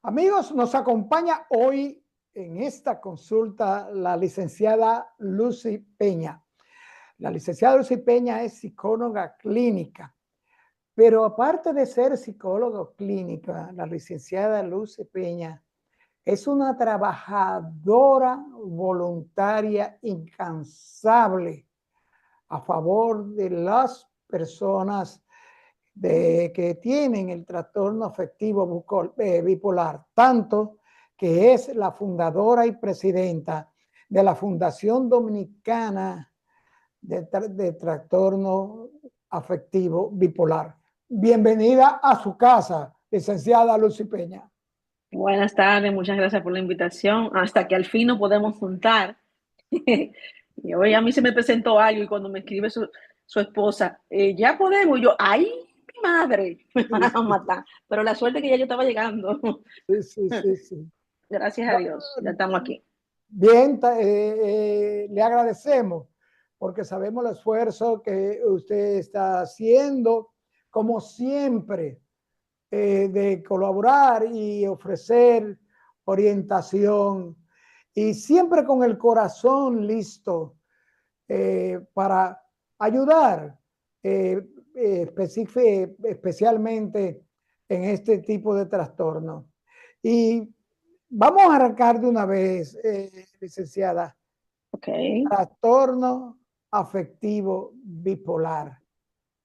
Amigos, nos acompaña hoy en esta consulta la licenciada Lucy Peña. La licenciada Lucy Peña es psicóloga clínica, pero aparte de ser psicóloga clínica, la licenciada Lucy Peña es una trabajadora voluntaria incansable a favor de las personas que tienen el trastorno afectivo bipolar, tanto que es la fundadora y presidenta de la Fundación Dominicana de Trastorno Afectivo Bipolar. Bienvenida a su casa, licenciada Lucy Peña. Buenas tardes, muchas gracias por la invitación. Hasta que al fin nos podemos juntar. Y hoy a mí se me presentó algo y cuando me escribe su esposa, ya podemos. Y yo, ¡ay, mi madre! Me van a matar. Pero la suerte que ya yo estaba llegando. Sí, sí, sí, sí. Gracias a Dios, ya estamos aquí. Bien, le agradecemos porque sabemos el esfuerzo que usted está haciendo, como siempre, de colaborar y ofrecer orientación y siempre con el corazón listo para ayudar, especialmente en este tipo de trastorno. Y vamos a arrancar de una vez, licenciada. Ok. Trastorno afectivo bipolar.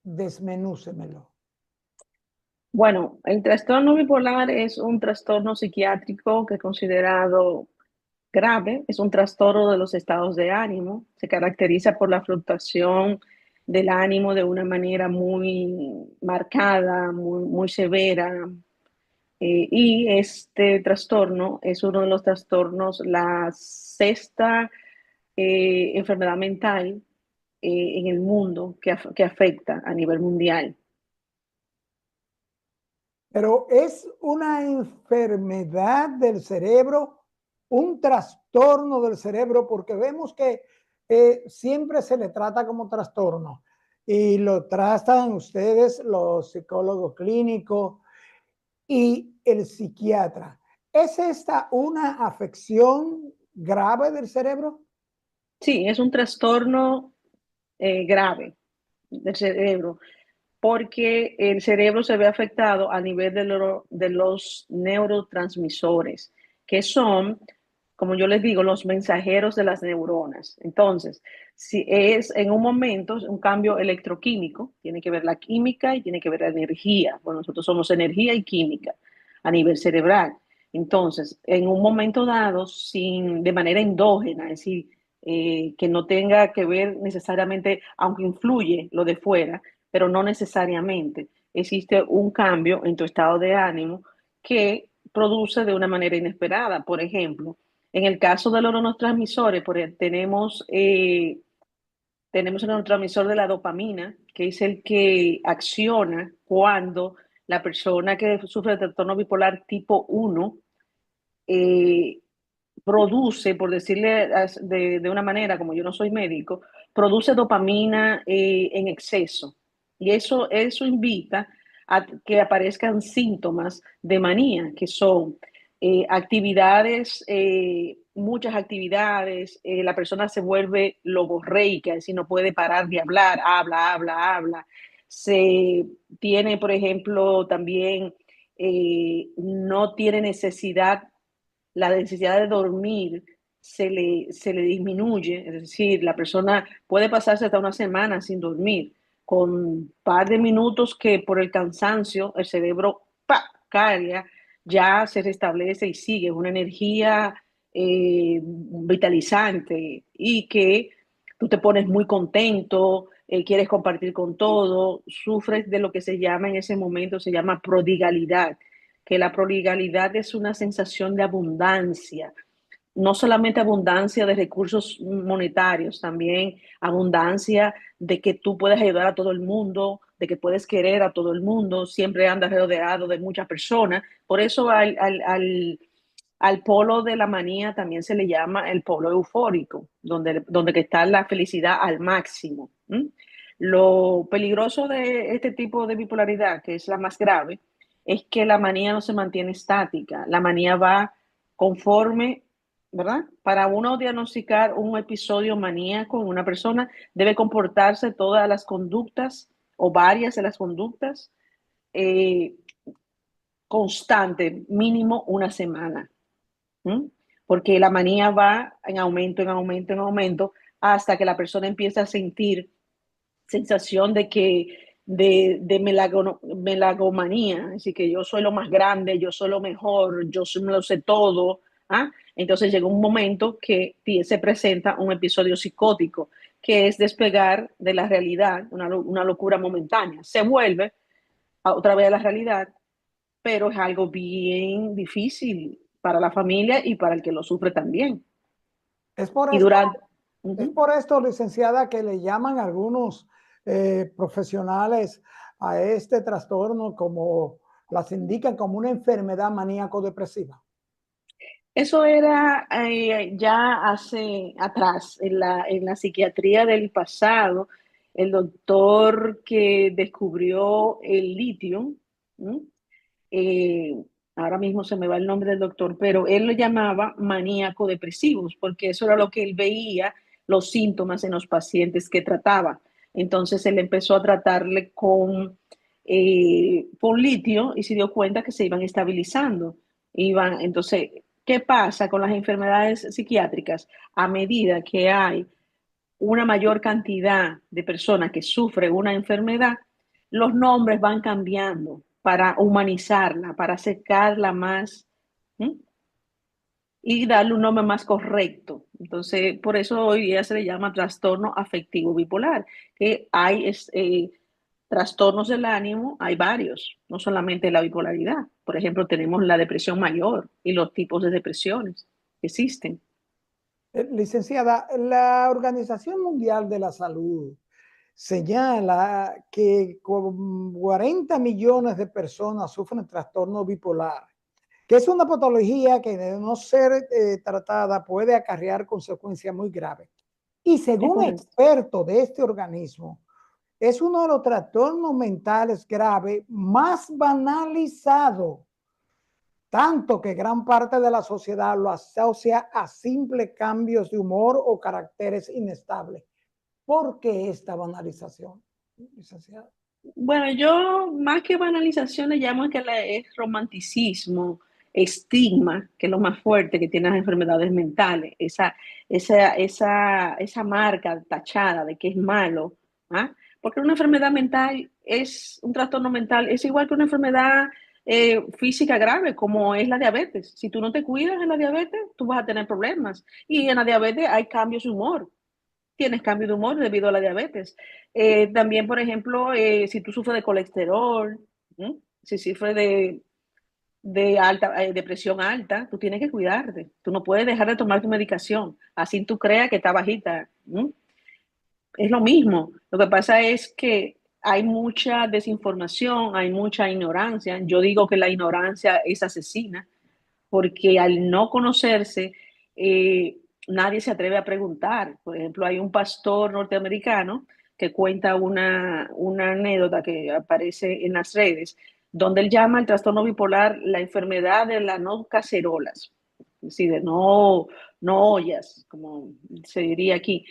Desmenúcemelo. Bueno, el trastorno bipolar es un trastorno psiquiátrico que es considerado grave, es un trastorno de los estados de ánimo, se caracteriza por la fluctuación del ánimo de una manera muy marcada, muy severa. Y este trastorno es uno de los trastornos, la sexta enfermedad mental en el mundo que afecta a nivel mundial. Pero es una enfermedad del cerebro, un trastorno del cerebro, porque vemos que siempre se le trata como trastorno y lo tratan ustedes, los psicólogos clínicos y el psiquiatra. ¿Es esta una afección grave del cerebro? Sí, es un trastorno grave del cerebro, porque el cerebro se ve afectado a nivel de los neurotransmisores, que son, como yo les digo, los mensajeros de las neuronas. Entonces, si es en un momento un cambio electroquímico, tiene que ver la química y tiene que ver la energía. Bueno, nosotros somos energía y química a nivel cerebral. Entonces, en un momento dado, de manera endógena, es decir, que no tenga que ver necesariamente, aunque influye lo de fuera, pero no necesariamente. Existe un cambio en tu estado de ánimo que produce de una manera inesperada. Por ejemplo, en el caso de los neurotransmisores, tenemos el neurotransmisor de la dopamina, que es el que acciona cuando la persona que sufre de trastorno bipolar tipo 1 eh, produce, por decirle de una manera, como yo no soy médico, produce dopamina en exceso. Y eso invita a que aparezcan síntomas de manía, que son actividades, muchas actividades, la persona se vuelve logorreica, es decir, no puede parar de hablar, habla, habla, habla. Se tiene, por ejemplo, también no tiene necesidad, la necesidad de dormir se le disminuye, es decir, la persona puede pasarse hasta una semana sin dormir, con un par de minutos que por el cansancio el cerebro carga, ya se restablece y sigue una energía vitalizante y que tú te pones muy contento, quieres compartir con todo, sufres de lo que se llama en ese momento, se llama prodigalidad, que la prodigalidad es una sensación de abundancia, no solamente abundancia de recursos monetarios, también abundancia de que tú puedes ayudar a todo el mundo, de que puedes querer a todo el mundo, siempre andas rodeado de muchas personas. Por eso al polo de la manía también se le llama el polo eufórico, donde está la felicidad al máximo. ¿Mm? Lo peligroso de este tipo de bipolaridad, que es la más grave, es que la manía no se mantiene estática, la manía va conforme, ¿verdad? Para uno diagnosticar un episodio maníaco en una persona, debe comportarse todas las conductas o varias de las conductas eh, constante, mínimo una semana. ¿Mm? Porque la manía va en aumento, en aumento, en aumento, hasta que la persona empieza a sentir sensación de que de melagomanía, así que yo soy lo más grande, yo soy lo mejor, yo me lo sé todo. ¿Ah? Entonces llega un momento que se presenta un episodio psicótico, que es despegar de la realidad, una locura momentánea. Se vuelve otra vez a la realidad, pero es algo bien difícil para la familia y para el que lo sufre también. Es por Y esto, durante... es Uh-huh. por esto, licenciada, que le llaman algunos profesionales a este trastorno como las indican como una enfermedad maníaco-depresiva. Eso era ya hace atrás, en la psiquiatría del pasado, el doctor que descubrió el litio, ¿m? eh, ahora mismo se me va el nombre del doctor, pero él lo llamaba maníaco depresivos, porque eso era lo que él veía, los síntomas en los pacientes que trataba. Entonces él empezó a tratarle con litio y se dio cuenta que se iban estabilizando. Entonces, ¿qué pasa con las enfermedades psiquiátricas? A medida que hay una mayor cantidad de personas que sufren una enfermedad, los nombres van cambiando para humanizarla, para acercarla más, ¿sí? Y darle un nombre más correcto. Entonces, por eso hoy día se le llama trastorno afectivo bipolar, que hay trastornos del ánimo, hay varios, no solamente la bipolaridad. Por ejemplo, tenemos la depresión mayor y los tipos de depresiones que existen. Licenciada, la Organización Mundial de la Salud señala que con 40 millones de personas sufren trastorno bipolar, que es una patología que de no ser tratada puede acarrear consecuencias muy graves. Y Es según correcto. expertos de este organismo, es uno de los trastornos mentales graves más banalizados, tanto que gran parte de la sociedad lo asocia a simples cambios de humor o caracteres inestables. ¿Por qué esta banalización, licenciada? Bueno, yo más que banalización le llamo que es romanticismo, estigma, que es lo más fuerte que tienen las enfermedades mentales, esa marca tachada de que es malo, ¿ah? Porque una enfermedad mental es un trastorno mental, es igual que una enfermedad física grave, como es la diabetes. Si tú no te cuidas en la diabetes, tú vas a tener problemas. Y en la diabetes hay cambios de humor, tienes cambio de humor debido a la diabetes. También, por ejemplo, si tú sufres de colesterol, ¿sí? Si sufres de alta, depresión alta, tú tienes que cuidarte. Tú no puedes dejar de tomar tu medicación. Así tú creas que está bajita. ¿Sí? Es lo mismo. Lo que pasa es que hay mucha desinformación, hay mucha ignorancia. Yo digo que la ignorancia es asesina porque al no conocerse, nadie se atreve a preguntar. Por ejemplo, hay un pastor norteamericano que cuenta una anécdota que aparece en las redes, donde él llama el trastorno bipolar la enfermedad de las no cacerolas, es decir, de no ollas, como se diría aquí,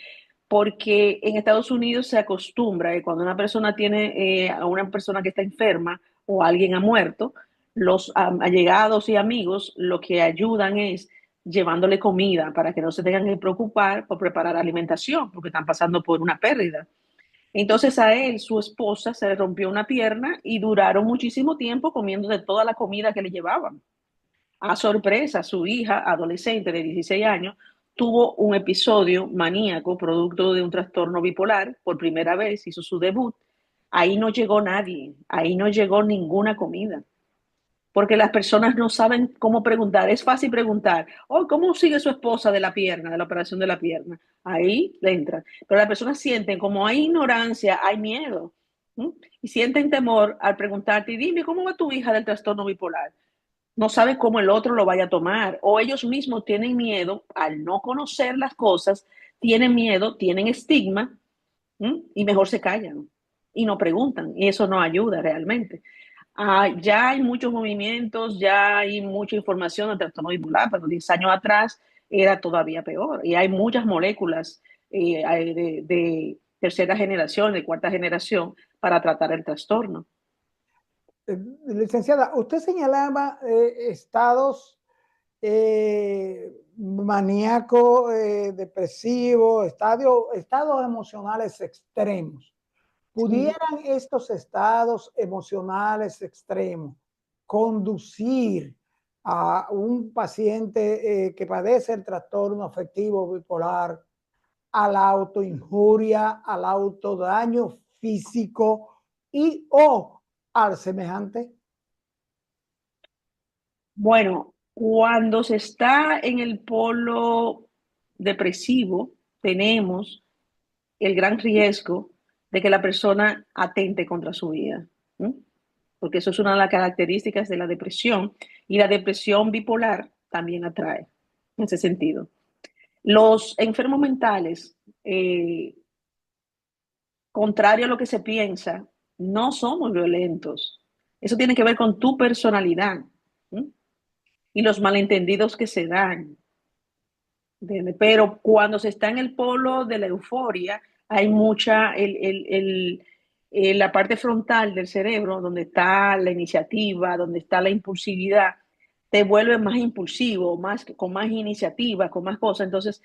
porque en Estados Unidos se acostumbra que cuando una persona tiene a una persona que está enferma o alguien ha muerto, los allegados y amigos lo que ayudan es llevándole comida para que no se tengan que preocupar por preparar alimentación, porque están pasando por una pérdida. Entonces a él, su esposa, se le rompió una pierna y duraron muchísimo tiempo comiendo de toda la comida que le llevaban. A sorpresa, su hija, adolescente de 16 años, tuvo un episodio maníaco producto de un trastorno bipolar. Por primera vez hizo su debut. Ahí no llegó nadie, ahí no llegó ninguna comida porque las personas no saben cómo preguntar. Es fácil preguntar, oh, ¿cómo sigue su esposa de la pierna, de la operación de la pierna? Ahí le entran. Pero las personas sienten, como hay ignorancia, hay miedo. ¿Sí? Y sienten temor al preguntarte, y dime, ¿cómo va tu hija del trastorno bipolar? No sabe cómo el otro lo vaya a tomar. O ellos mismos tienen miedo, al no conocer las cosas, tienen miedo, tienen estigma, ¿sí? Y mejor se callan y no preguntan. Y eso no ayuda realmente. Ya hay muchos movimientos, ya hay mucha información del trastorno bipolar, pero 10 años atrás era todavía peor. Y hay muchas moléculas de tercera generación, de cuarta generación, para tratar el trastorno. Licenciada, usted señalaba estados maníaco, depresivo, estados emocionales extremos. Sí. ¿Pudieran estos estados emocionales extremos conducir a un paciente que padece el trastorno afectivo bipolar a la autoinjuria, al autodaño físico y o al semejante? Bueno, cuando se está en el polo depresivo, tenemos el gran riesgo de que la persona atente contra su vida, ¿no? Porque eso es una de las características de la depresión, y la depresión bipolar también atrae en ese sentido. Los enfermos mentales, contrario a lo que se piensa, no somos violentos. Eso tiene que ver con tu personalidad, ¿no? Y los malentendidos que se dan. Pero cuando se está en el polo de la euforia, hay mucha, la parte frontal del cerebro, donde está la iniciativa, donde está la impulsividad, te vuelve más impulsivo, con más iniciativa, con más cosas. Entonces,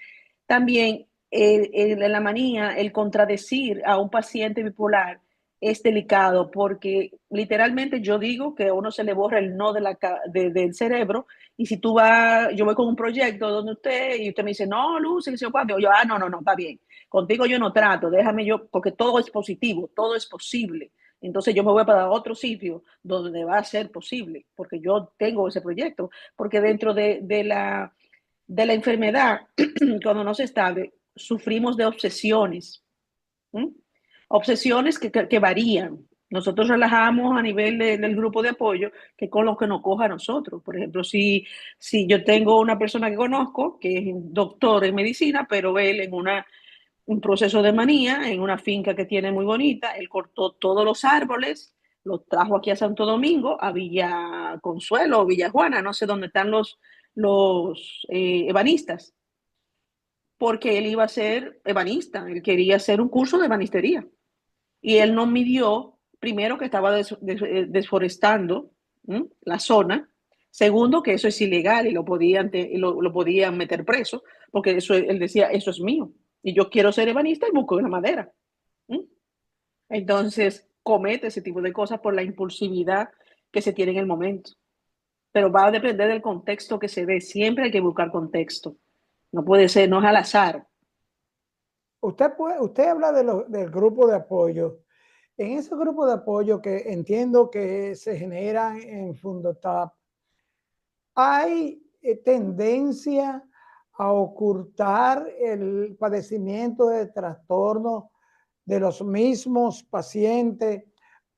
también la manía, el contradecir a un paciente bipolar es delicado, porque literalmente yo digo que a uno se le borra el no del cerebro. Y si tú vas, yo voy con un proyecto donde y usted me dice, no, Luz, y yo, no, no, no, está bien. Contigo yo no trato, déjame yo, porque todo es positivo, todo es posible. Entonces yo me voy para otro sitio donde va a ser posible, porque yo tengo ese proyecto. Porque dentro de la enfermedad, cuando no se estable, sufrimos de obsesiones. ¿Mm? Obsesiones que varían. Nosotros relajamos a nivel del grupo de apoyo que con lo que nos coja a nosotros. Por ejemplo, si yo tengo una persona que conozco que es doctor en medicina, pero él en un proceso de manía, en una finca que tiene muy bonita, él cortó todos los árboles, los trajo aquí a Santo Domingo, a Villa Consuelo o Villa Juana, no sé dónde están los ebanistas, porque él iba a ser ebanista, él quería hacer un curso de ebanistería. Y él no midió, primero, que estaba desforestando, ¿m?, la zona. Segundo, que eso es ilegal y lo podían meter preso, porque eso, él decía, eso es mío. Y yo quiero ser ebanista y busco la madera. ¿M? Entonces, comete ese tipo de cosas por la impulsividad que se tiene en el momento. Pero va a depender del contexto que se dé. Siempre hay que buscar contexto. No puede ser, no es al azar. Usted habla del grupo de apoyo. En ese grupo de apoyo que entiendo que se generan en Fundotap, ¿hay tendencia a ocultar el padecimiento de trastorno de los mismos pacientes?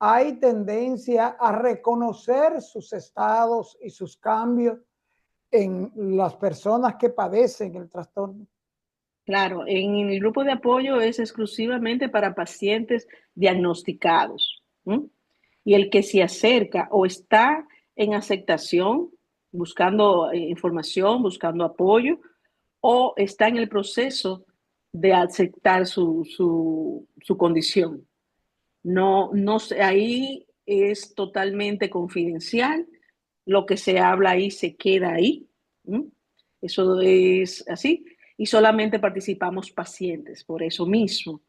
¿Hay tendencia a reconocer sus estados y sus cambios en las personas que padecen el trastorno? Claro, en el grupo de apoyo es exclusivamente para pacientes diagnosticados. ¿M? Y el que se acerca o está en aceptación, buscando información, buscando apoyo, o está en el proceso de aceptar su condición. No, no sé, ahí es totalmente confidencial. Lo que se habla ahí se queda ahí. ¿M? Eso es así. Y solamente participamos pacientes, por eso mismo,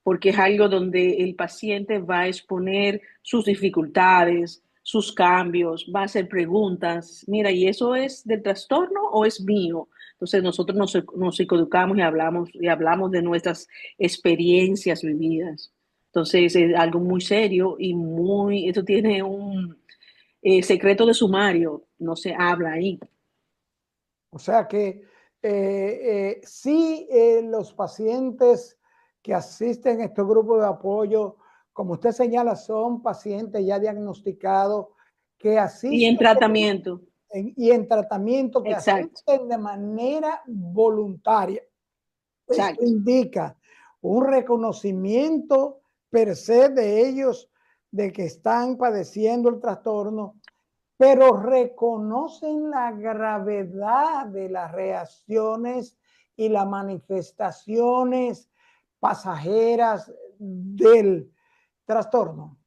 porque es algo donde el paciente va a exponer sus dificultades, sus cambios, va a hacer preguntas. Mira, ¿y eso es del trastorno o es mío? Entonces nosotros nos psicoeducamos y hablamos de nuestras experiencias vividas. Entonces es algo muy serio y esto tiene un secreto de sumario, no se habla ahí. O sea que sí, los pacientes que asisten a estos grupos de apoyo, como usted señala, son pacientes ya diagnosticados que Y en asisten tratamiento, y en tratamiento, que exacto, asisten de manera voluntaria. Esto exacto. indica un reconocimiento per se de ellos de que están padeciendo el trastorno, pero reconocen la gravedad de las reacciones y las manifestaciones pasajeras del trastorno.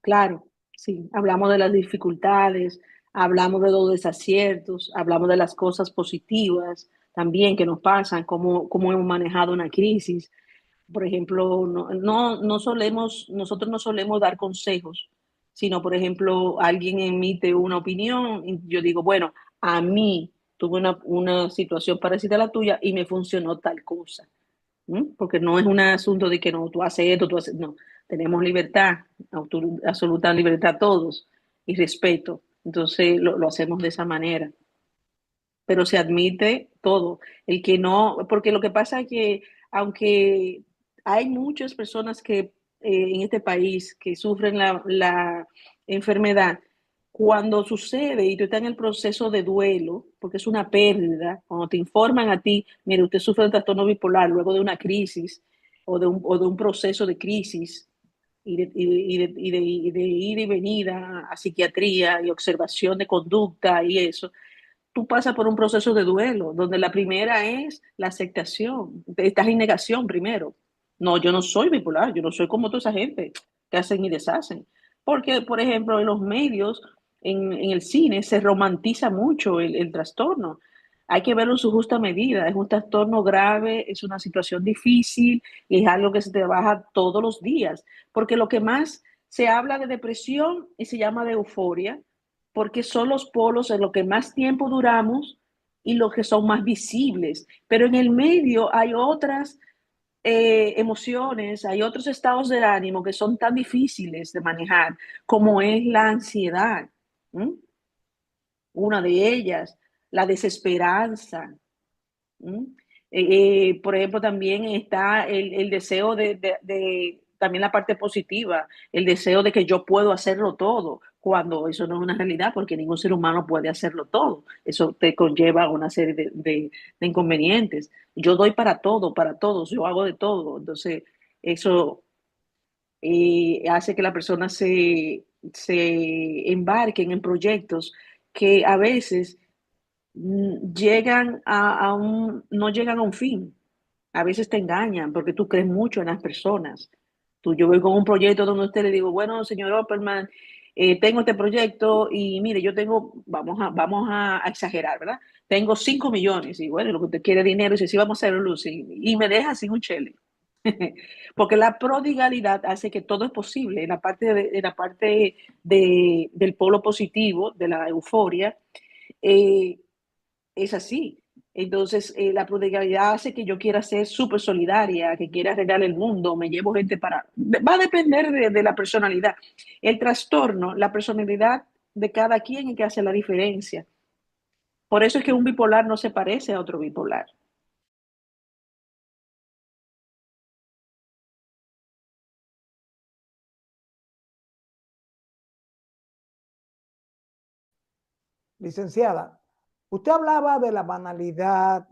Claro, sí, hablamos de las dificultades, hablamos de los desaciertos, hablamos de las cosas positivas también que nos pasan, cómo hemos manejado una crisis. Por ejemplo, no solemos, nosotros no solemos dar consejos, sino, por ejemplo, alguien emite una opinión y yo digo, bueno, a mí tuve una situación parecida a la tuya y me funcionó tal cosa. Porque no es un asunto de que no, tú haces esto, tú haces, no, tenemos libertad, absoluta libertad todos y respeto, entonces lo hacemos de esa manera, pero se admite todo, el que no, porque lo que pasa es que aunque hay muchas personas que en este país que sufren la enfermedad, cuando sucede y tú estás en el proceso de duelo, porque es una pérdida, cuando te informan a ti, mire, usted sufre de trastorno bipolar luego de una crisis o de un proceso de crisis y de ida y venida a psiquiatría y observación de conducta y eso, tú pasas por un proceso de duelo, donde la primera es la aceptación. Estás en negación primero. No, yo no soy bipolar, yo no soy como toda esa gente que hacen y deshacen. Porque, por ejemplo, en los medios, en el cine, se romantiza mucho el trastorno. Hay que verlo en su justa medida. Es un trastorno grave, es una situación difícil y es algo que se trabaja todos los días. Porque lo que más se habla de depresión y se llama de euforia, porque son los polos en los que más tiempo duramos y los que son más visibles. Pero en el medio hay otras emociones, hay otros estados de ánimo que son tan difíciles de manejar, como es la ansiedad. ¿Mm? Una de ellas, la desesperanza. ¿Mm? Por ejemplo, también está el deseo también la parte positiva, el deseo de que yo puedo hacerlo todo, cuando eso no es una realidad, porque ningún ser humano puede hacerlo todo. Eso te conlleva una serie de inconvenientes. Yo doy para todos, yo hago de todo. Entonces, eso hace que la persona se embarquen en proyectos que a veces no llegan a un fin. A veces te engañan porque tú crees mucho en las personas. Yo voy con un proyecto donde usted le digo, bueno, señor Opperman, tengo este proyecto y mire, yo tengo, vamos a exagerar, ¿verdad? Tengo 5 millones y bueno, lo que usted quiere es dinero y dice, sí, vamos a hacer luz y me deja sin un chele. Porque la prodigalidad hace que todo es posible. Del polo positivo, de la euforia, eh, es así. Entonces, la prodigalidad hace que yo quiera ser súper solidaria, que quiera arreglar el mundo, me llevo gente para... Va a depender de la personalidad. El trastorno, la personalidad de cada quien es que hace la diferencia. Por eso es que un bipolar no se parece a otro bipolar. Licenciada, usted hablaba de la banalidad,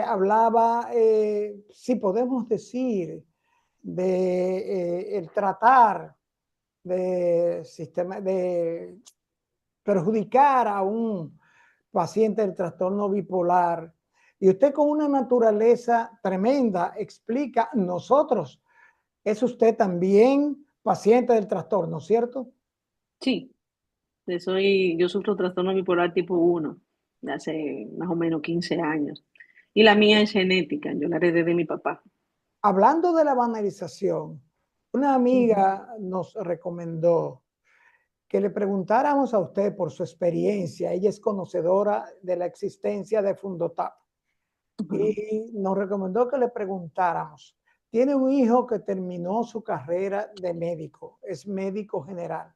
hablaba, si podemos decir, de el tratar de perjudicar a un paciente del trastorno bipolar. Y usted con una naturaleza tremenda explica, nosotros, es usted también paciente del trastorno, ¿cierto? Sí, yo sufro trastorno bipolar tipo 1 de hace más o menos 15 años. Y la mía es genética, yo la heredé de mi papá. Hablando de la banalización, una Ujú, amiga nos recomendó que le preguntáramos a usted por su experiencia. Ella es conocedora de la existencia de Fundotap ujú, y nos recomendó que le preguntáramos. Tiene un hijo que terminó su carrera de médico, es médico general,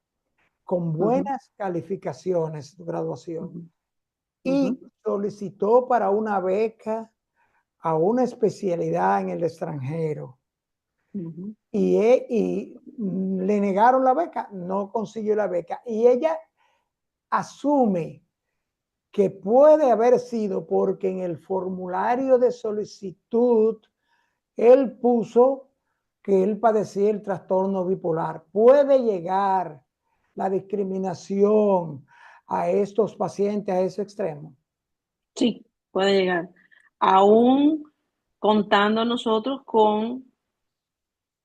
con ujú, buenas calificaciones, de graduación, ujú, ujú, y solicitó para una beca a una especialidad en el extranjero. ujú, Y le negaron la beca, no consiguió la beca. Y ella asume que puede haber sido porque en el formulario de solicitud él puso que él padecía el trastorno bipolar. ¿Puede llegar la discriminación a estos pacientes a ese extremo? Sí, puede llegar. Aún contando nosotros con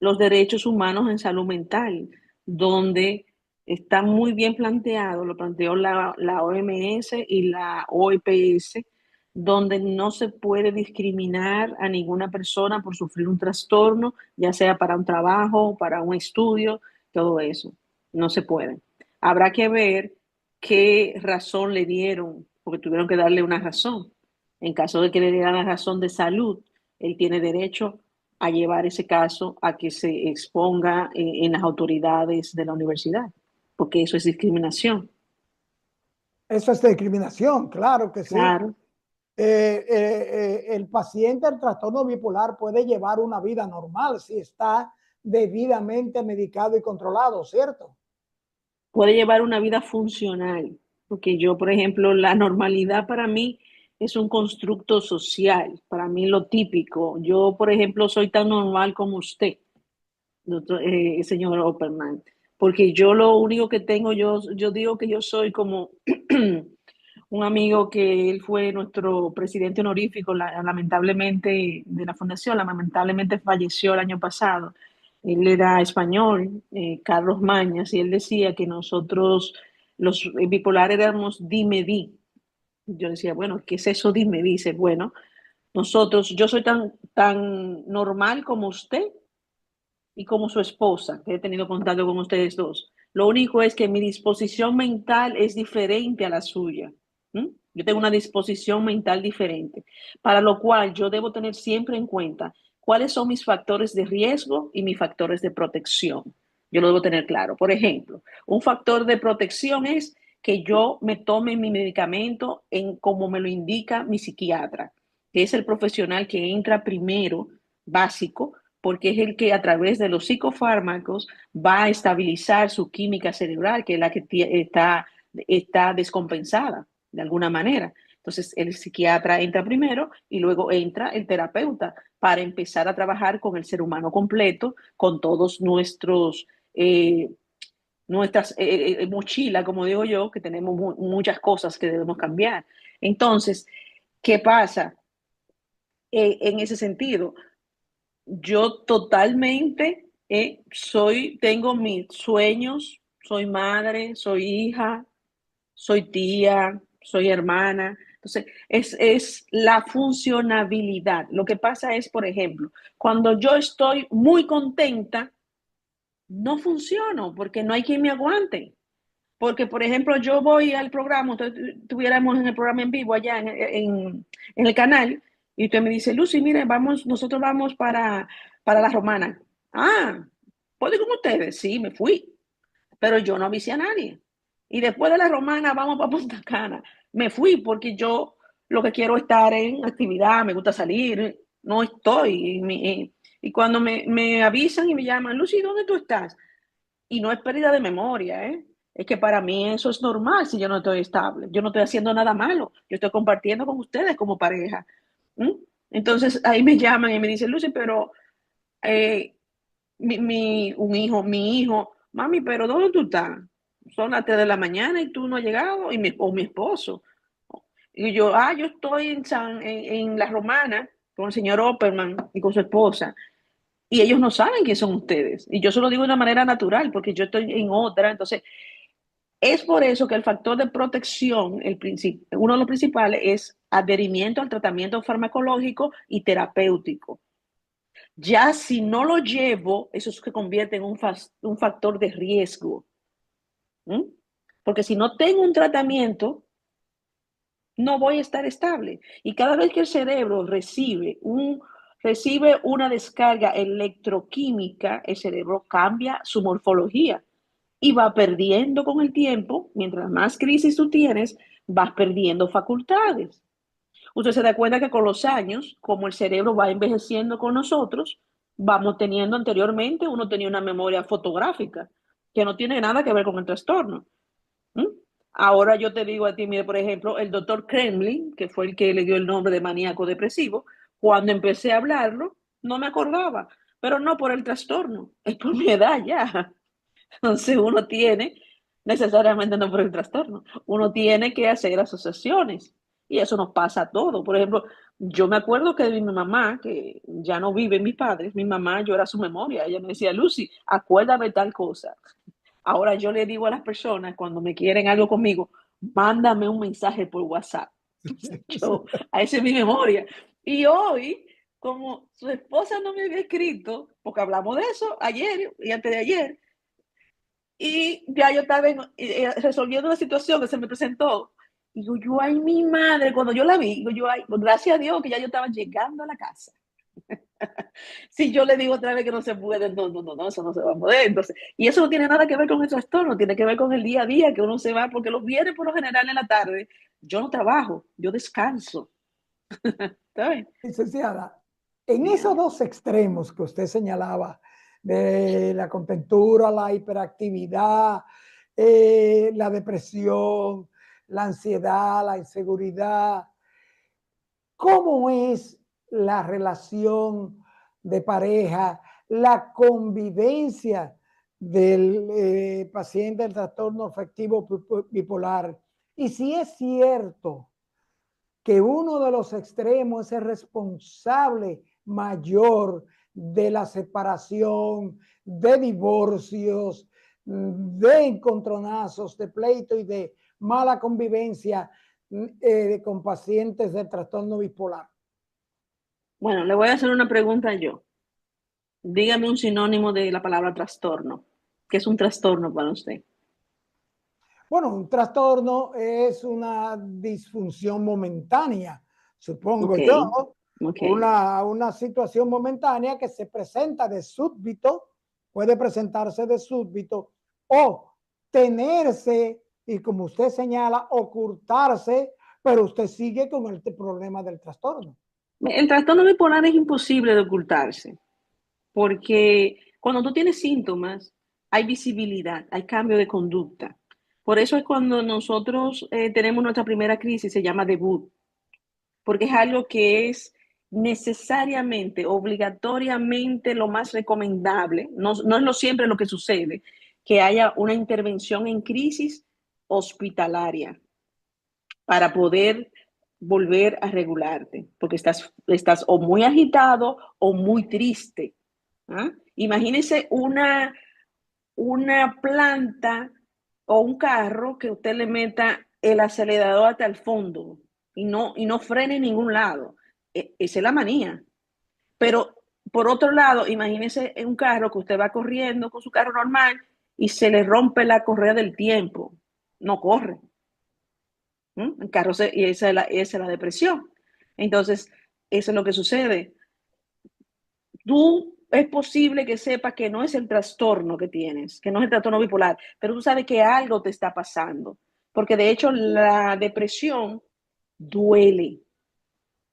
los derechos humanos en salud mental, donde está muy bien planteado, lo planteó la OMS y la OEPS, donde no se puede discriminar a ninguna persona por sufrir un trastorno, ya sea para un trabajo, para un estudio, todo eso. No se puede. Habrá que ver qué razón le dieron, porque tuvieron que darle una razón. En caso de que le dieran la razón de salud, él tiene derecho a llevar ese caso a que se exponga en las autoridades de la universidad, porque eso es discriminación. Eso es discriminación, claro que sí. Claro, El paciente del trastorno bipolar puede llevar una vida normal si está debidamente medicado y controlado, ¿cierto? puede llevar una vida funcional, porque yo, por ejemplo, la normalidad para mí es un constructo social, para mí lo típico. Yo, por ejemplo, soy tan normal como usted, doctor, señor Opperman, porque yo lo único que tengo, yo digo que yo soy como un amigo que él fue nuestro presidente honorífico, lamentablemente, de la fundación, lamentablemente falleció el año pasado. Él era español, Carlos Mañas, y él decía que nosotros, los bipolares, éramos dime di. Yo decía, bueno, ¿qué es eso dime? Dice, bueno, nosotros, yo soy tan normal como usted y como su esposa, que he tenido contacto con ustedes dos. Lo único es que mi disposición mental es diferente a la suya. ¿Mm? Yo tengo una disposición mental diferente, para lo cual yo debo tener siempre en cuenta cuáles son mis factores de riesgo y mis factores de protección. Yo lo debo tener claro. Por ejemplo, un factor de protección es que yo me tome mi medicamento en como me lo indica mi psiquiatra, que es el profesional que entra primero, básico, porque es el que a través de los psicofármacos va a estabilizar su química cerebral, que es la que está descompensada de alguna manera. Entonces, el psiquiatra entra primero y luego entra el terapeuta para empezar a trabajar con el ser humano completo, con todos nuestras mochilas, como digo yo, que tenemos muchas cosas que debemos cambiar. Entonces, ¿qué pasa en ese sentido? Yo totalmente tengo mis sueños, soy madre, soy hija, soy tía, soy hermana. Entonces, es la funcionabilidad. Lo que pasa es, por ejemplo, cuando yo estoy muy contenta, no funciono porque no hay quien me aguante. Porque, por ejemplo, yo voy al programa, estuviéramos en el programa en vivo allá en el canal, y usted me dice, Lucy, mire, nosotros vamos para la Romana. Ah, ¿puedo ir con ustedes? Sí, me fui, pero yo no avisé a nadie. Y después de la Romana vamos para Punta Cana. Me fui porque yo lo que quiero es estar en actividad, me gusta salir, no estoy. Y cuando me avisan y me llaman, Lucy, ¿dónde tú estás? Y no es pérdida de memoria, ¿eh? Es que para mí eso es normal si yo no estoy estable. Yo no estoy haciendo nada malo. Yo estoy compartiendo con ustedes como pareja. ¿Mm? Entonces ahí me llaman y me dicen, Lucy, pero eh, mi hijo, mami, pero ¿dónde tú estás? Son las 3 de la mañana y tú no has llegado, o mi esposo. Y yo, yo estoy en La Romana con el señor Opperman y con su esposa. Y ellos no saben quién son ustedes. Y yo se lo digo de una manera natural, porque yo estoy en otra. Entonces, es por eso que el factor de protección, uno de los principales, es adherimiento al tratamiento farmacológico y terapéutico. Ya si no lo llevo, eso se convierte en un factor de riesgo. ¿Mm? Porque si no tengo un tratamiento, no voy a estar estable. Y cada vez que el cerebro recibe una descarga electroquímica, el cerebro cambia su morfología y va perdiendo con el tiempo, mientras más crisis tú tienes, vas perdiendo facultades. Usted se da cuenta que con los años, como el cerebro va envejeciendo con nosotros, vamos teniendo anteriormente, uno tenía una memoria fotográfica que no tiene nada que ver con el trastorno. ¿Mm? Ahora yo te digo a ti, mire, por ejemplo, el doctor Kremlin, que fue el que le dio el nombre de maníaco depresivo, cuando empecé a hablarlo, no me acordaba, pero no por el trastorno, es por mi edad ya. Entonces uno tiene, necesariamente no por el trastorno, uno tiene que hacer asociaciones y eso nos pasa a todos. Por ejemplo, yo me acuerdo que de mi mamá, que ya no vive mis padres, mi mamá, yo era su memoria, ella me decía, Lucy, acuérdame tal cosa. Ahora yo le digo a las personas cuando me quieren algo conmigo, mándame un mensaje por WhatsApp. Yo, a esa es mi memoria. Y hoy, como su esposa no me había escrito, porque hablamos de eso ayer y antes de ayer, y ya yo estaba resolviendo una situación que se me presentó. Y digo yo, ay, mi madre, cuando yo la vi, digo yo, ay, gracias a Dios que ya yo estaba llegando a la casa. Si yo le digo otra vez que no se puede, no, eso no se va a poder. Entonces, y eso no tiene nada que ver con el trastorno, tiene que ver con el día a día que uno se va, porque los viernes por lo general en la tarde, yo no trabajo, yo descanso. ¿Está bien? Licenciada, en esos Dígame. dos extremos que usted señalaba, de la contentura, la hiperactividad, la depresión, la ansiedad, la inseguridad, ¿cómo es la relación de pareja, la convivencia del paciente del trastorno afectivo bipolar? Y si es cierto que uno de los extremos es el responsable mayor de la separación, de divorcios, de encontronazos, de pleito y de mala convivencia con pacientes del trastorno bipolar. Bueno, le voy a hacer una pregunta yo. Dígame un sinónimo de la palabra trastorno. ¿Qué es un trastorno para usted? Bueno, un trastorno es una disfunción momentánea, supongo Ok, yo, ok. una situación momentánea que se presenta de súbito, puede presentarse de súbito o tenerse y como usted señala, ocultarse, pero usted sigue con el problema del trastorno. El trastorno bipolar es imposible de ocultarse, porque cuando tú tienes síntomas, hay visibilidad, hay cambio de conducta. Por eso es cuando nosotros tenemos nuestra primera crisis, se llama debut, porque es algo que es necesariamente, obligatoriamente lo más recomendable, no es lo siempre lo que sucede, que haya una intervención en crisis hospitalaria para poder volver a regularte, porque estás o muy agitado o muy triste. ¿Ah? Imagínese una planta o un carro que usted le meta el acelerador hasta el fondo y no frene en ningún lado. Esa es la manía. Pero por otro lado, imagínese un carro que usted va corriendo con su carro normal y se le rompe la correa del tiempo. No corre. El carro y esa es la depresión. Entonces, eso es lo que sucede. Tú es posible que sepas que no es el trastorno que tienes, que no es el trastorno bipolar, pero tú sabes que algo te está pasando. Porque de hecho la depresión duele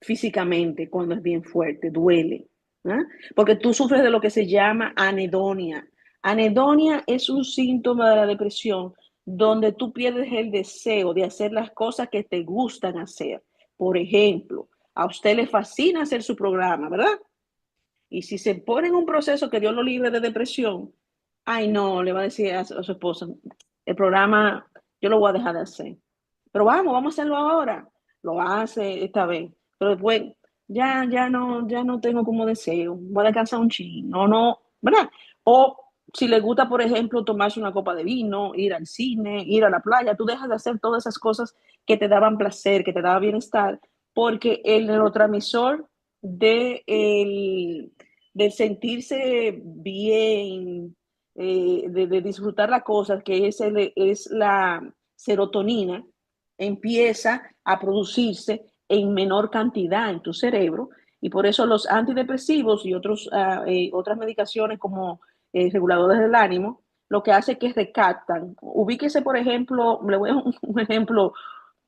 físicamente cuando es bien fuerte, duele. ¿Eh? Porque tú sufres de lo que se llama anedonia. Anedonia es un síntoma de la depresión donde tú pierdes el deseo de hacer las cosas que te gustan hacer. Por ejemplo, a usted le fascina hacer su programa, ¿verdad? Y si se pone en un proceso que Dios lo libre de depresión, ay no, le va a decir a su esposa, el programa yo lo voy a dejar de hacer. Pero vamos a hacerlo ahora. Lo hace esta vez. Pero después, ya no tengo como deseo. Voy a descansar un chin. No, ¿verdad? O si le gusta, por ejemplo, tomarse una copa de vino, ir al cine, ir a la playa, tú dejas de hacer todas esas cosas que te daban placer, que te daban bienestar, porque el neurotransmisor de del sentirse bien, de disfrutar las cosas, que es la serotonina, empieza a producirse en menor cantidad en tu cerebro y por eso los antidepresivos y otras medicaciones como reguladores del ánimo, lo que hace es que recaptan. Ubíquese, por ejemplo, le voy a dar un ejemplo,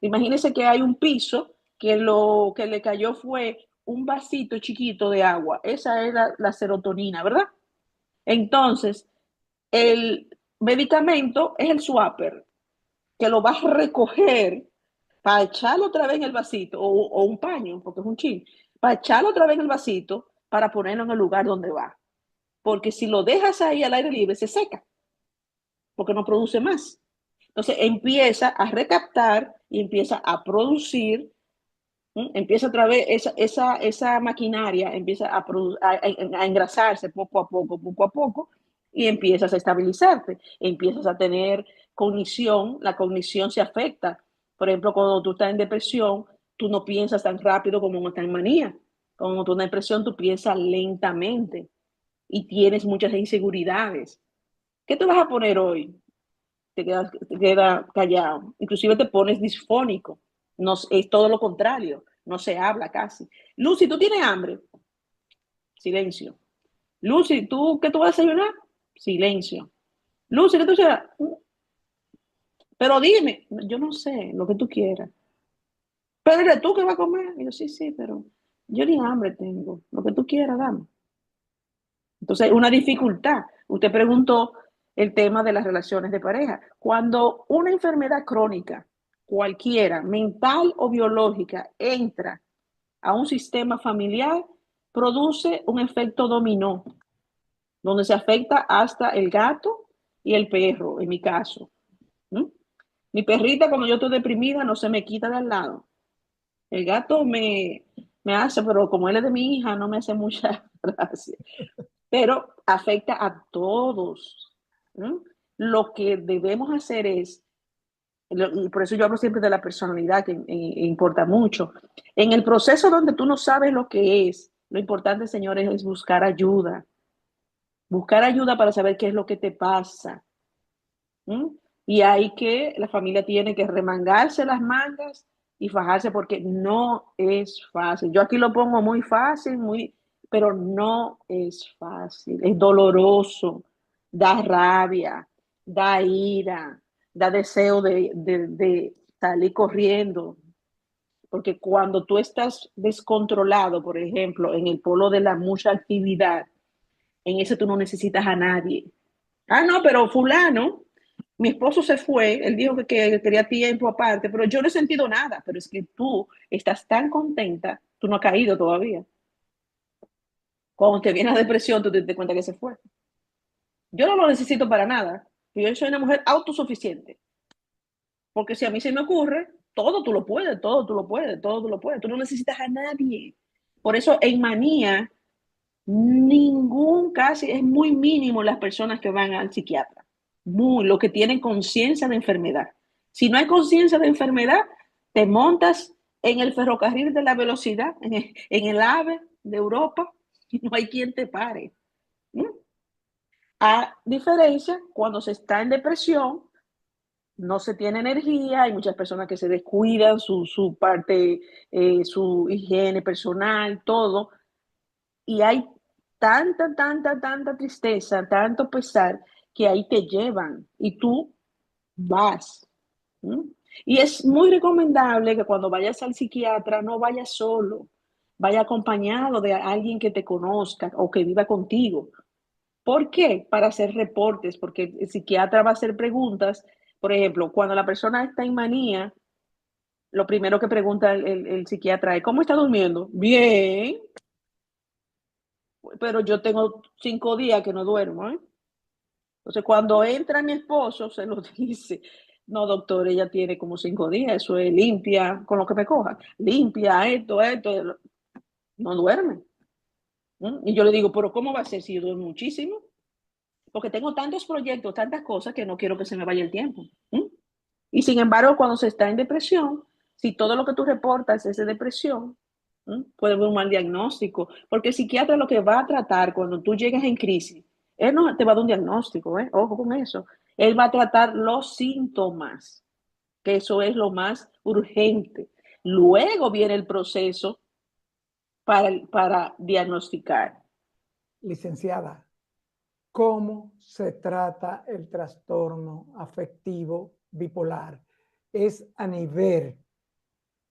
imagínese que hay un piso que lo que le cayó fue un vasito chiquito de agua. Esa es la serotonina, ¿verdad? Entonces, el medicamento es el swapper, que lo vas a recoger para echarlo otra vez en el vasito, o un paño, porque es un chin, para echarlo otra vez en el vasito para ponerlo en el lugar donde va. porque si lo dejas ahí al aire libre se seca, porque no produce más. Entonces empieza a recaptar y empieza a producir. Empieza otra vez esa maquinaria, empieza a engrasarse poco a poco, y empiezas a estabilizarte, empiezas a tener cognición, la cognición se afecta. Por ejemplo, cuando tú estás en depresión, tú no piensas tan rápido como cuando estás en manía. Cuando tú estás en depresión, tú piensas lentamente y tienes muchas inseguridades. ¿Qué te vas a poner hoy? Te quedas callado, inclusive te pones disfónico, no, es todo lo contrario, no se habla casi. Lucy, ¿tú tienes hambre? Silencio. Lucy, ¿tú qué tú vas a desayunar? Silencio. Lucy, ¿qué tú quieres? Pero dime, yo no sé, lo que tú quieras. Pero eres tú que vas a comer. Y yo, sí, sí, pero yo ni hambre tengo, lo que tú quieras, dame. Entonces, una dificultad. Usted preguntó el tema de las relaciones de pareja. Cuando una enfermedad crónica, cualquiera, mental o biológica, entra a un sistema familiar, produce un efecto dominó, donde se afecta hasta el gato y el perro, en mi caso. ¿Mm? Mi perrita, cuando yo estoy deprimida, no se me quita de al lado. El gato me hace, pero como él es de mi hija, no me hace mucha gracia, pero afecta a todos. ¿No? Lo que debemos hacer es, y por eso yo hablo siempre de la personalidad, que importa mucho. En el proceso donde tú no sabes lo que es, lo importante, señores, es buscar ayuda para saber qué es lo que te pasa. ¿Mm? Y hay que, la familia tiene que remangarse las mangas y fajarse porque no es fácil. Yo aquí lo pongo muy fácil, pero no es fácil. Es doloroso, da rabia, da ira, da deseo de salir corriendo. Porque cuando tú estás descontrolado, por ejemplo, en el polo de la mucha actividad, en ese tú no necesitas a nadie. Ah, no, pero fulano, mi esposo se fue, él dijo que quería tiempo aparte, pero yo no he sentido nada, pero es que tú estás tan contenta, tú no has caído todavía. Cuando te viene la depresión, tú te das cuenta que se fue. Yo no lo necesito para nada. Yo soy una mujer autosuficiente, porque si a mí se me ocurre, todo tú lo puedes, todo tú lo puedes, todo tú lo puedes. Tú no necesitas a nadie. Por eso en manía, casi, es muy mínimo las personas que van al psiquiatra. Muy, lo que tienen conciencia de enfermedad. Si no hay conciencia de enfermedad, te montas en el ferrocarril de la velocidad, en el AVE de Europa, y no hay quien te pare. ¿Mm? A diferencia, cuando se está en depresión, no se tiene energía, hay muchas personas que se descuidan su parte, su higiene personal, todo, y hay tanta tristeza, tanto pesar, que ahí te llevan y tú vas. ¿Mm? Y es muy recomendable que cuando vayas al psiquiatra no vayas solo, vaya acompañado de alguien que te conozca o que viva contigo. ¿Por qué? Para hacer reportes, porque el psiquiatra va a hacer preguntas. Por ejemplo, cuando la persona está en manía, lo primero que pregunta el psiquiatra es, ¿cómo está durmiendo? Bien, pero yo tengo 5 días que no duermo, ¿eh? Entonces, cuando entra mi esposo, se lo dice, no, doctor, ella tiene como 5 días, eso es limpia, con lo que me coja, limpia, esto, no duerme. Y yo le digo, pero ¿cómo va a ser si yo duermo muchísimo? Porque tengo tantos proyectos, tantas cosas que no quiero que se me vaya el tiempo. Y sin embargo, cuando se está en depresión, si todo lo que tú reportas es de depresión, puede haber un mal diagnóstico, porque el psiquiatra lo que va a tratar cuando tú llegas en crisis, él no te va a dar un diagnóstico, ojo con eso, él va a tratar los síntomas, que eso es lo más urgente. Luego viene el proceso para diagnosticar. Licenciada, ¿cómo se trata el trastorno afectivo bipolar? ¿Es a nivel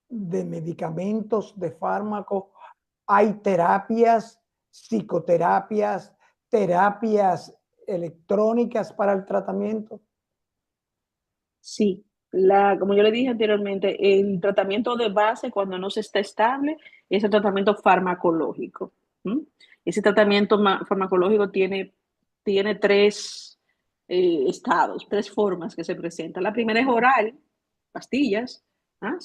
de medicamentos, de fármacos? ¿Hay terapias, psicoterapias, terapias electrónicas para el tratamiento? Sí, como yo le dije anteriormente, el tratamiento de base cuando no se está estable es el tratamiento farmacológico. ¿Mm? Ese tratamiento farmacológico tiene tres estados, tres formas que se presentan. La primera es oral, pastillas, ¿ah?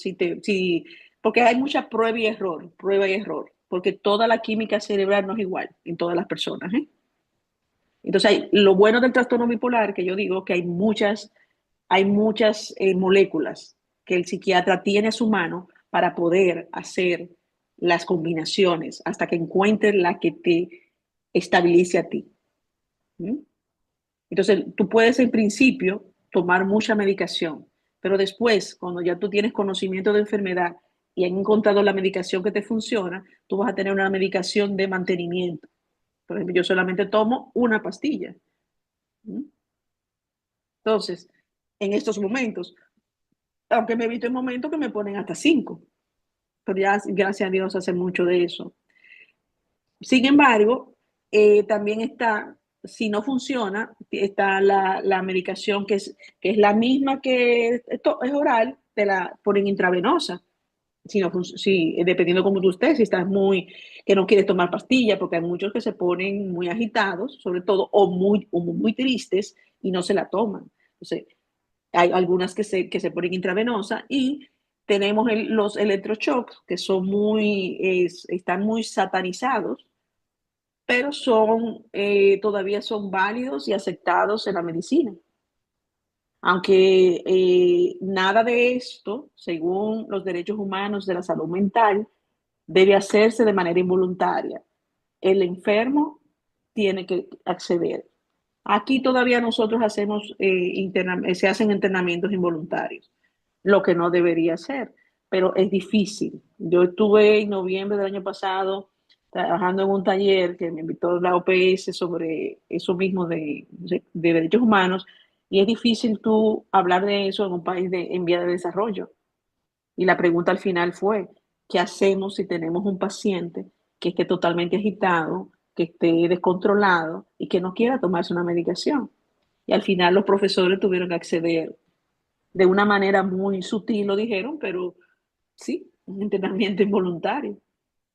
Porque hay mucha prueba y error, porque toda la química cerebral no es igual en todas las personas, ¿eh? Entonces, lo bueno del trastorno bipolar, que yo digo que hay muchas moléculas que el psiquiatra tiene a su mano para poder hacer las combinaciones hasta que encuentre la que te estabilice a ti. ¿Mm? Entonces, tú puedes en principio tomar mucha medicación, pero después, cuando ya tú tienes conocimiento de enfermedad y han encontrado la medicación que te funciona, tú vas a tener una medicación de mantenimiento. Por ejemplo, yo solamente tomo una pastilla. ¿Mm? Entonces, en estos momentos, aunque me evito en momentos que me ponen hasta 5, pero ya gracias a Dios hace mucho de eso. Sin embargo, también está, si no funciona, está la medicación que es la misma que esto es oral, te la ponen intravenosa. Dependiendo cómo tú estés, si estás que no quieres tomar pastillas, porque hay muchos que se ponen muy agitados, sobre todo, o muy tristes y no se la toman. Entonces, hay algunas que se ponen intravenosa y tenemos los electroshocks que están muy satanizados, pero todavía son válidos y aceptados en la medicina. Aunque nada de esto, según los derechos humanos de la salud mental, debe hacerse de manera involuntaria. El enfermo tiene que acceder. Aquí todavía nosotros se hacen entrenamientos involuntarios, lo que no debería ser, pero es difícil. Yo estuve en noviembre del año pasado trabajando en un taller que me invitó la OPS sobre eso mismo de derechos humanos, y es difícil tú hablar de eso en un país en vía de desarrollo. Y la pregunta al final fue, ¿qué hacemos si tenemos un paciente que esté totalmente agitado, que esté descontrolado y que no quiera tomarse una medicación? Y al final los profesores tuvieron que acceder de una manera muy sutil, lo dijeron, pero sí, un entrenamiento involuntario.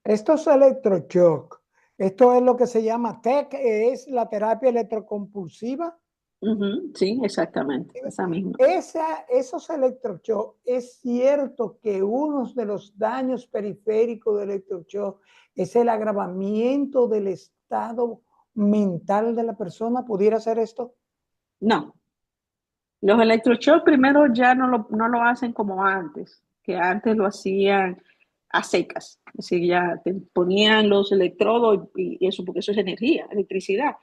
Estos electroshock, esto es lo que se llama TEC, es la terapia electrocompulsiva. Ujú, sí, exactamente, esa misma. Esos electroshock, es cierto que uno de los daños periféricos del electroshock es el agravamiento del estado mental de la persona. ¿Pudiera ser esto? No, los electroshocks primero ya no lo hacen como antes, que antes lo hacían a secas. Es decir, ya te ponían los electrodos y eso, porque eso es energía, electricidad.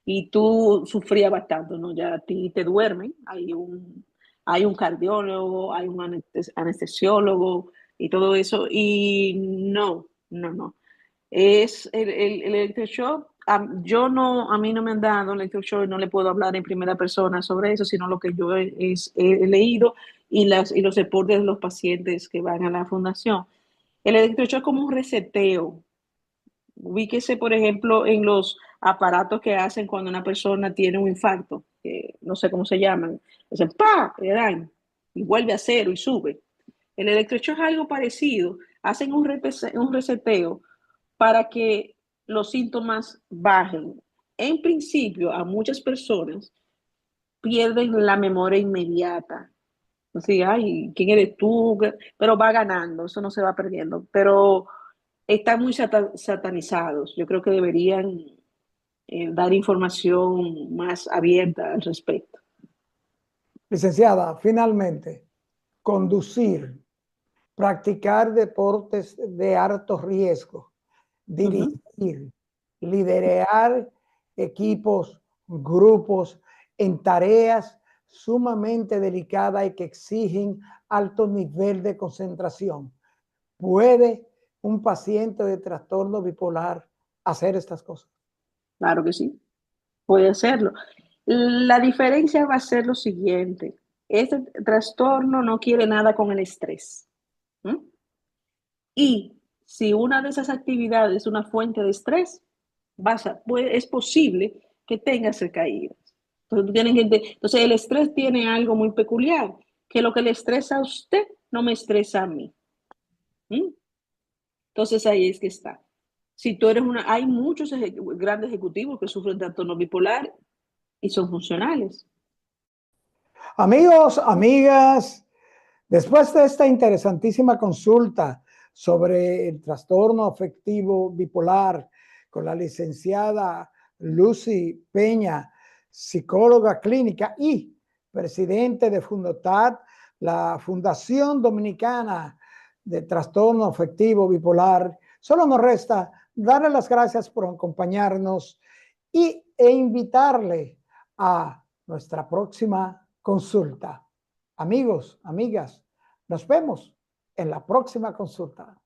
Y tú sufrías bastante, ¿no? Ya a ti te duermen, hay un cardiólogo, hay un anestesiólogo y todo eso. Y no, no, no. Es el electroshock. A mí no me han dado electroshock, no le puedo hablar en primera persona sobre eso, sino lo que yo he leído y los reportes de los pacientes que van a la fundación. El electroshock es como un reseteo. Ubíquese, por ejemplo, en los aparatos que hacen cuando una persona tiene un infarto, que no sé cómo se llaman, hacen ¡pa! Le dan y vuelve a cero y sube. El electroshock es algo parecido, hacen un reseteo para que los síntomas bajen. En principio, a muchas personas pierden la memoria inmediata. Así, ay, ¿quién eres tú? Pero va ganando, eso no se va perdiendo. Pero están muy satanizados. Yo creo que deberían dar información más abierta al respecto. Licenciada, finalmente, conducir, practicar deportes de alto riesgo, Ujú. dirigir, liderar equipos, grupos en tareas sumamente delicadas y que exigen alto nivel de concentración. ¿Puede un paciente de trastorno bipolar hacer estas cosas? Claro que sí, puede hacerlo. La diferencia va a ser lo siguiente. Este trastorno no quiere nada con el estrés. ¿Mm? Y si una de esas actividades es una fuente de estrés, es posible que tengas recaídas. Entonces, el estrés tiene algo muy peculiar, que lo que le estresa a usted no me estresa a mí. ¿Mm? Entonces ahí es que está. Si tú eres hay muchos grandes ejecutivos que sufren trastorno bipolar y son funcionales. Amigos, amigas, después de esta interesantísima consulta sobre el trastorno afectivo bipolar con la licenciada Lucy Peña, psicóloga clínica y presidente de Fundotat, la Fundación Dominicana de Trastorno Afectivo Bipolar, solo nos resta darle las gracias por acompañarnos e invitarle a nuestra próxima consulta. Amigos, amigas, nos vemos en la próxima consulta.